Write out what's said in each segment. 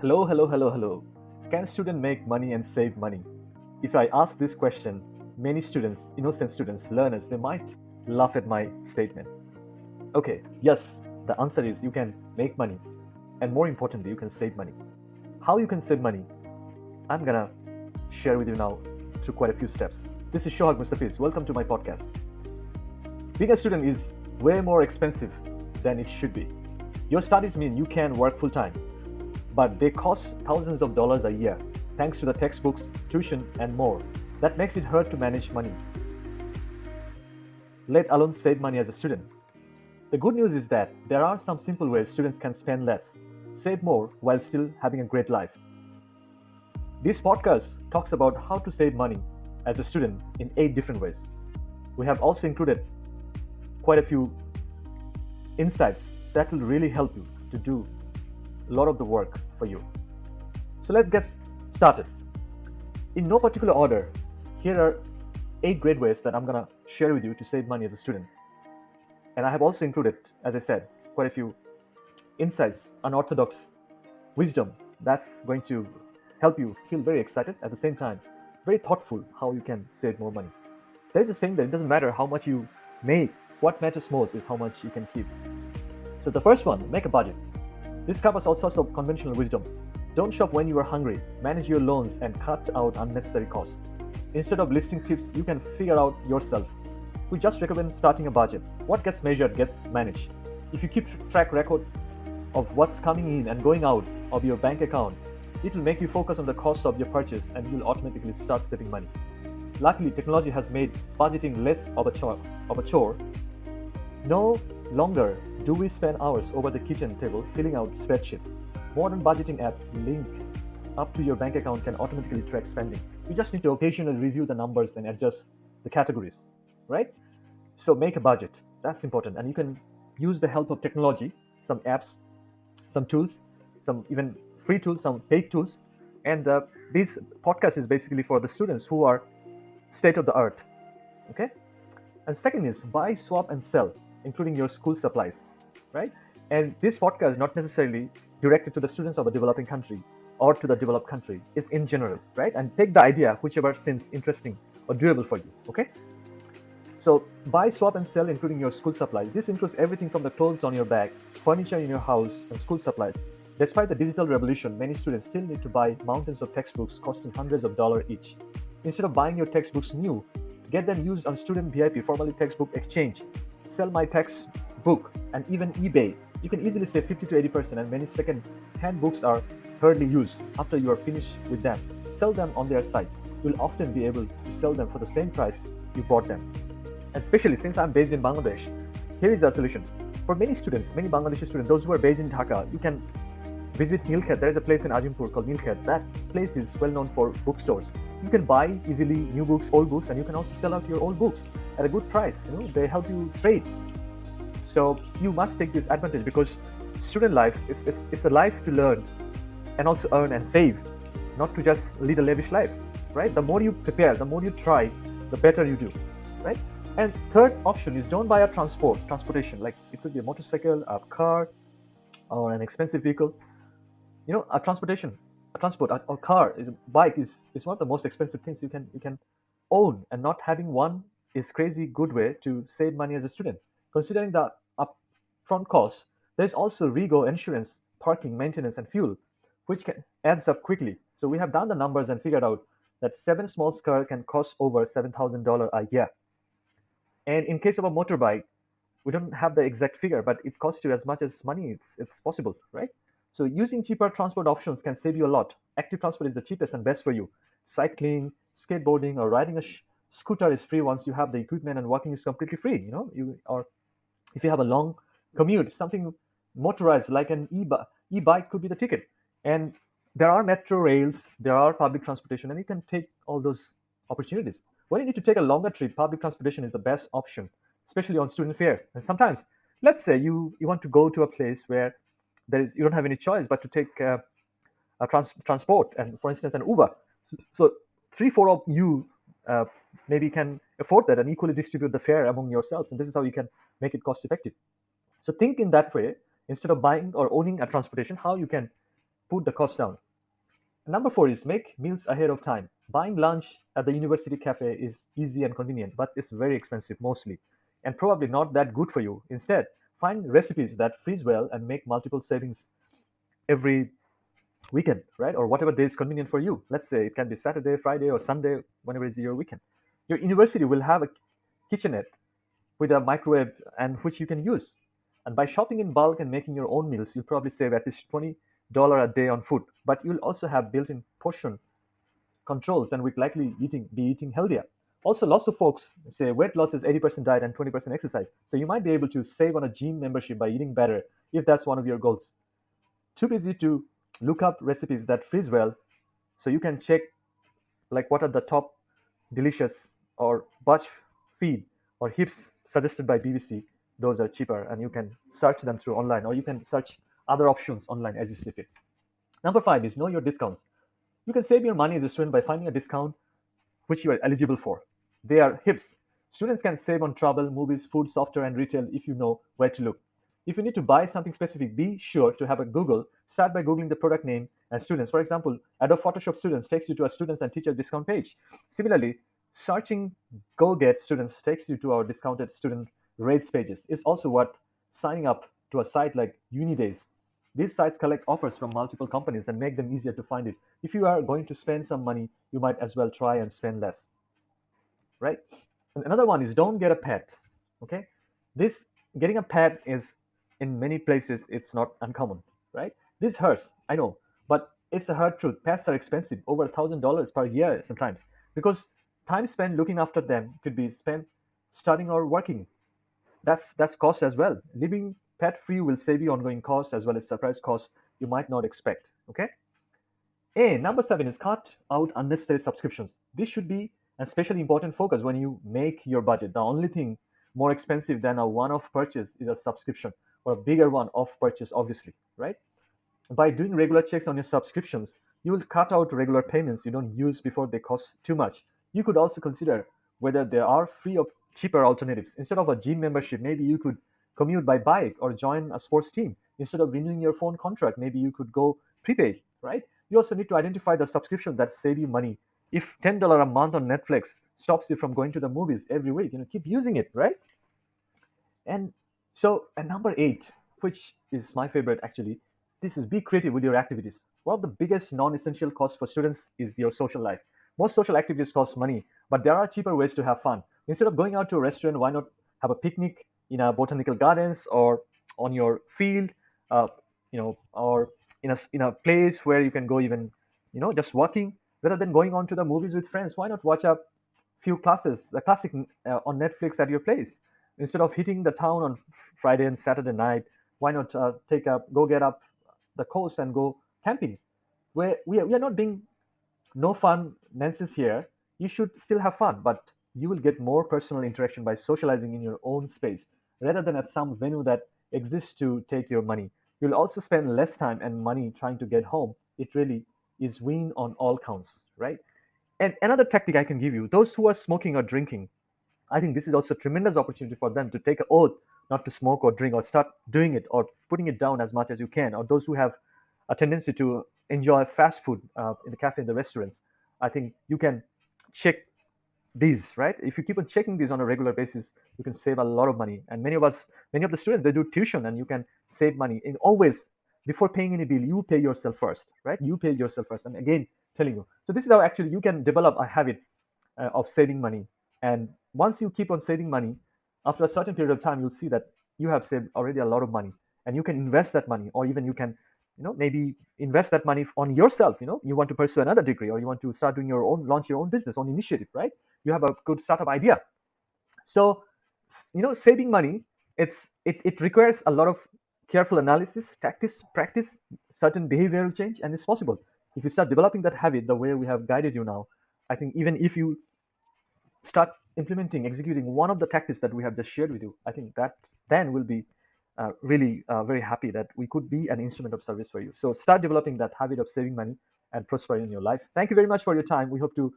Hello, hello, hello, hello. Can student make money and save money? If I ask this question, many students, innocent students, learners, they might laugh at my statement. Okay, yes, the answer is you can make money, and more importantly, you can save money. How you can save money? I'm gonna share with you now through quite a few steps. This is Shohag Mustafiz. Welcome to my podcast. Being a student is way more expensive than it should be. Your studies mean you can work full time, but they cost thousands of dollars a year thanks to the textbooks, tuition, and more. That makes it hard to manage money, let alone save money as a student. The good news is that there are some simple ways students can spend less, save more, while still having a great life. This podcast talks about how to save money as a student in 8 different ways. We have also included quite a few insights that will really help you to do a lot of the work for you. So let's get started. In no particular order, here are 8 great ways that I'm gonna share with you to save money as a student. And I have also included, as I said, quite a few insights, unorthodox wisdom that's going to help you feel very excited at the same time, very thoughtful how you can save more money. There's a saying that it doesn't matter how much you make, what matters most is how much you can keep. So the first one, make a budget. This covers all sorts of conventional wisdom. Don't shop when you are hungry, manage your loans, and cut out unnecessary costs. Instead of listing tips, you can figure out yourself. We just recommend starting a budget. What gets measured gets managed. If you keep track record of what's coming in and going out of your bank account, it will make you focus on the cost of your purchase and you'll automatically start saving money. Luckily, technology has made budgeting less of a chore. No longer do we spend hours over the kitchen table filling out spreadsheets. Modern budgeting app link up to your bank account can automatically track spending. You just need to occasionally review the numbers and adjust the categories, right? So make a budget. That's important. And you can use the help of technology, some apps, some tools, some even free tools, some paid tools. And this podcast is basically for the students who are state of the art. Okay? And second is buy, swap, and sell, including your school supplies, right? And this podcast is not necessarily directed to the students of a developing country or to the developed country. It's in general, right? And take the idea, whichever seems interesting or doable for you, okay? So buy, swap, and sell, including your school supplies. This includes everything from the clothes on your back, furniture in your house, and school supplies. Despite the digital revolution, many students still need to buy mountains of textbooks costing hundreds of dollars each. Instead of buying your textbooks new, get them used on Student VIP, formerly Textbook Exchange, Sell My Textbook, and even eBay. You can easily save 50 to 80%, and many second-hand books are hardly used. After you are finished with them, sell them on their site. You'll often be able to sell them for the same price you bought them. And especially since I'm based in Bangladesh, here is a solution. For many students, many Bangladeshi students, those who are based in Dhaka, you can visit Nilkhet. There is a place in Ajimpur called Nilkhet. That place is well known for bookstores. You can buy easily new books, old books, and you can also sell out your old books at a good price. They help you trade. So you must take this advantage because student life is a life to learn and also earn and save, not to just lead a lavish life, right? The more you prepare, the more you try, the better you do, right? And third option is don't buy a transportation. Like it could be a motorcycle, a car, or an expensive vehicle. A transport, or car is a bike is one of the most expensive things you can own, and not having one is crazy good way to save money as a student. Considering the upfront costs, there's also Rego insurance, parking, maintenance, and fuel, which adds up quickly. So we have done the numbers and figured out that 7 small cars can cost over $7,000 a year. And in case of a motorbike, we don't have the exact figure, but it costs you as much as money it's possible, right? So using cheaper transport options can save you a lot. Active transport is the cheapest and best for you. Cycling, skateboarding, or riding a scooter is free once you have the equipment, and walking is completely free. Or if you have a long commute, something motorized like an e-bike could be the ticket. And there are metro rails, there are public transportation, and you can take all those opportunities. When you need to take a longer trip, public transportation is the best option, especially on student fares. And sometimes, let's say you want to go to a place where you don't have any choice but to take a transport, and for instance, an Uber. So 3, 4 of you maybe can afford that and equally distribute the fare among yourselves, and this is how you can make it cost effective. So think in that way, instead of buying or owning a transportation, how you can put the cost down. Number four is make meals ahead of time. Buying lunch at the university cafe is easy and convenient, but it's very expensive mostly, and probably not that good for you. Instead, find recipes that freeze well and make multiple savings every weekend, right? Or whatever day is convenient for you. Let's say it can be Saturday, Friday, or Sunday, whenever is your weekend. Your university will have a kitchenette with a microwave and which you can use. And by shopping in bulk and making your own meals, you'll probably save at least $20 a day on food. But you'll also have built-in portion controls and will likely be eating healthier. Also, lots of folks say weight loss is 80% diet and 20% exercise. So you might be able to save on a gym membership by eating better if that's one of your goals. Too busy to look up recipes that freeze well, so you can check like what are the top delicious or Butch feed or hips suggested by BBC. Those are cheaper and you can search them through online, or you can search other options online as you see fit. Number five is know your discounts. You can save your money as a student by finding a discount which you are eligible for. They are hips. Students can save on travel, movies, food, software, and retail if you know where to look. If you need to buy something specific, be sure to have a Google. Start by Googling the product name and students. For example, Adobe Photoshop Students takes you to a students and teachers discount page. Similarly, searching Go Get Students takes you to our discounted student rates pages. It's also what signing up to a site like Unidays. These sites collect offers from multiple companies and make them easier to find it. If you are going to spend some money, you might as well try and spend less, right? And another one is don't get a pet. Okay, this getting a pet is in many places it's not uncommon, right? This hurts, I know, but it's a hard truth. Pets are expensive, over $1,000 per year sometimes, because time spent looking after them could be spent studying or working. That's cost as well. Living pet free will save you ongoing costs as well as surprise costs you might not expect. Okay. Number seven is cut out unnecessary subscriptions. This should be a especially important focus when you make your budget. The only thing more expensive than a one-off purchase is a subscription, or a bigger one-off purchase, obviously, right? By doing regular checks on your subscriptions, you will cut out regular payments you don't use before they cost too much. You could also consider whether there are free or cheaper alternatives. Instead of a gym membership, maybe you could commute by bike or join a sports team. Instead of renewing your phone contract, maybe you could go prepaid, right? You also need to identify the subscription that save you money. If $10 a month on Netflix stops you from going to the movies every week, keep using it, right? And so, and number eight, which is my favorite actually, this is be creative with your activities. One of the biggest non-essential costs for students is your social life. Most social activities cost money, but there are cheaper ways to have fun. Instead of going out to a restaurant, why not have a picnic in a botanical gardens or on your field, uh, or in a place where you can go even, just walking rather than going on to the movies with friends. Why not watch a few classes, a classic on Netflix at your place instead of hitting the town on Friday and Saturday night? Why not go get up the coast and go camping? Where we are not being no fun Nancy's here. You should still have fun, but you will get more personal interaction by socializing in your own space rather than at some venue that exists to take your money. You'll also spend less time and money trying to get home. It really is win on all counts, right? And another tactic I can give you, those who are smoking or drinking, I think this is also a tremendous opportunity for them to take an oath not to smoke or drink, or start doing it or putting it down as much as you can. Or those who have a tendency to enjoy fast food in the cafe, in the restaurants, I think you can check these, right? If you keep on checking these on a regular basis, you can save a lot of money. And many of the students, they do tuition, and you can save money. And always, before paying any bill, you pay yourself first, right? You pay yourself first. And again, telling you. So this is how actually you can develop a habit of saving money. And once you keep on saving money, after a certain period of time, you'll see that you have saved already a lot of money, and you can invest that money, or even you can, maybe invest that money on yourself. You want to pursue another degree, or you want to start doing launch your own business, own initiative, right? You have a good startup idea. So, saving money, it requires a lot of careful analysis, tactics, practice, certain behavioral change, and it's possible if you start developing that habit the way we have guided you now. I think even if you start implementing, executing one of the tactics that we have just shared with you, I think that then will be really very happy that we could be an instrument of service for you. So start developing that habit of saving money and prospering in your life. Thank you very much for your time. We hope to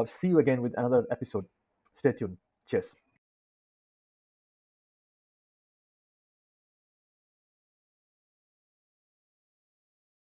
see you again with another episode. Stay tuned. Cheers.